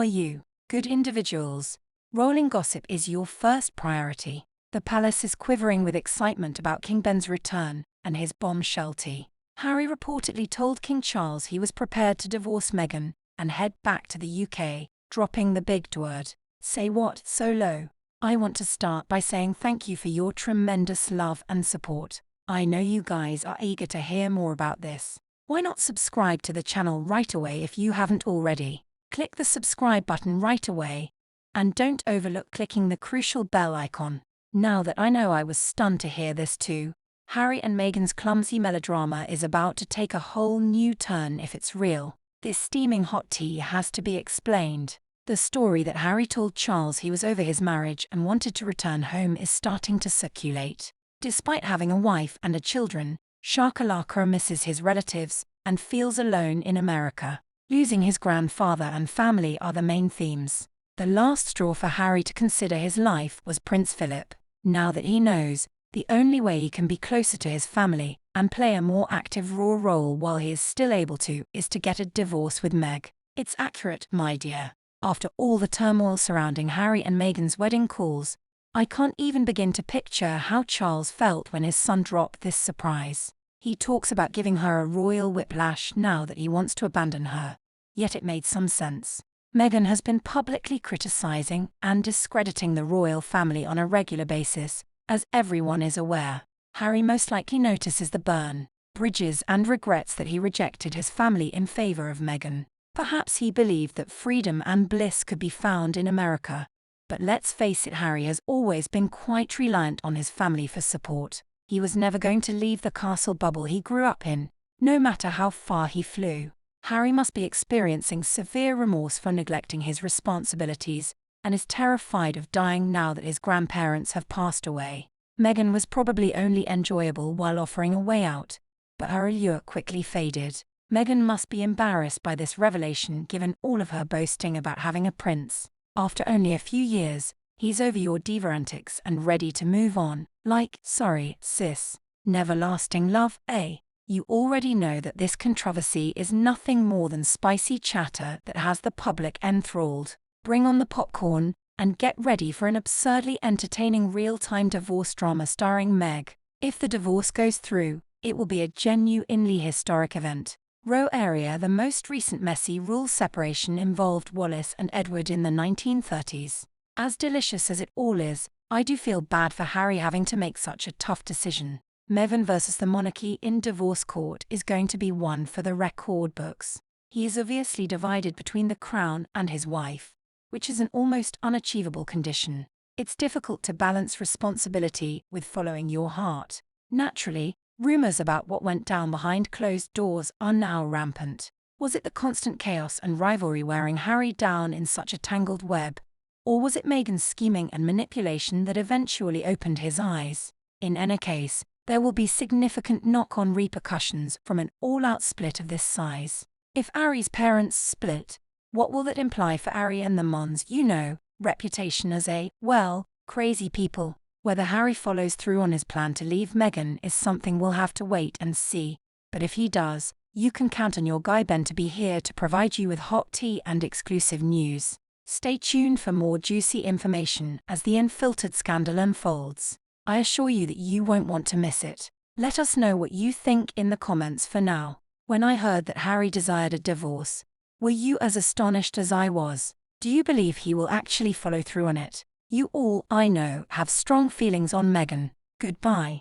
are you, good individuals? Rolling gossip is your first priority. The palace is quivering with excitement about King Ben's return and his bombshell tea. Harry reportedly told King Charles he was prepared to divorce Meghan and head back to the UK, dropping the big word. Say what, Solo? I want to start by saying thank you for your tremendous love and support. I know you guys are eager to hear more about this. Why not subscribe to the channel right away if you haven't already? Click the subscribe button right away. And don't overlook clicking the crucial bell icon. Now that I know I was stunned to hear this too, Harry and Meghan's clumsy melodrama is about to take a whole new turn if it's real. This steaming hot tea has to be explained. The story that Harry told Charles he was over his marriage and wanted to return home is starting to circulate. Despite having a wife and children, Shakalaka misses his relatives and feels alone in America. Losing his grandfather and family are the main themes. The last straw for Harry to consider his life was Prince Philip. Now that he knows, the only way he can be closer to his family and play a more active raw role while he is still able to is to get a divorce with Meg. It's accurate, my dear. After all the turmoil surrounding Harry and Meghan's wedding calls, I can't even begin to picture how Charles felt when his son dropped this surprise. He talks about giving her a royal whiplash now that he wants to abandon her. Yet it made some sense. Meghan has been publicly criticizing and discrediting the royal family on a regular basis, as everyone is aware. Harry most likely notices the burn bridges and regrets that he rejected his family in favor of Meghan. Perhaps he believed that freedom and bliss could be found in America. But let's face it, Harry has always been quite reliant on his family for support. He was never going to leave the castle bubble he grew up in, no matter how far he flew. Harry must be experiencing severe remorse for neglecting his responsibilities and is terrified of dying now that his grandparents have passed away. Meghan was probably only enjoyable while offering a way out, but her allure quickly faded. Meghan must be embarrassed by this revelation given all of her boasting about having a prince. After only a few years, he's over your diva antics and ready to move on. Like, sorry, sis. Never lasting love, eh? You already know that this controversy is nothing more than spicy chatter that has the public enthralled. Bring on the popcorn, and get ready for an absurdly entertaining real-time divorce drama starring Meg. If the divorce goes through, it will be a genuinely historic event. Roe area. The most recent messy rule separation involved Wallis and Edward in the 1930s. As delicious as it all is, I do feel bad for Harry having to make such a tough decision. Meghan versus the monarchy in divorce court is going to be one for the record books. He is obviously divided between the crown and his wife, which is an almost unachievable condition. It's difficult to balance responsibility with following your heart. Naturally, rumors about what went down behind closed doors are now rampant. Was it the constant chaos and rivalry wearing Harry down in such a tangled web? Or was it Meghan's scheming and manipulation that eventually opened his eyes? In any case, there will be significant knock-on repercussions from an all-out split of this size. If Harry's parents split, what will that imply for Harry and the Mons, reputation as crazy people? Whether Harry follows through on his plan to leave Meghan is something we'll have to wait and see. But if he does, you can count on your guy Ben to be here to provide you with hot tea and exclusive news. Stay tuned for more juicy information as the unfiltered scandal unfolds. I assure you that you won't want to miss it. Let us know what you think in the comments for now. When I heard that Harry desired a divorce, were you as astonished as I was? Do you believe he will actually follow through on it? You all, I know, have strong feelings on Meghan. Goodbye.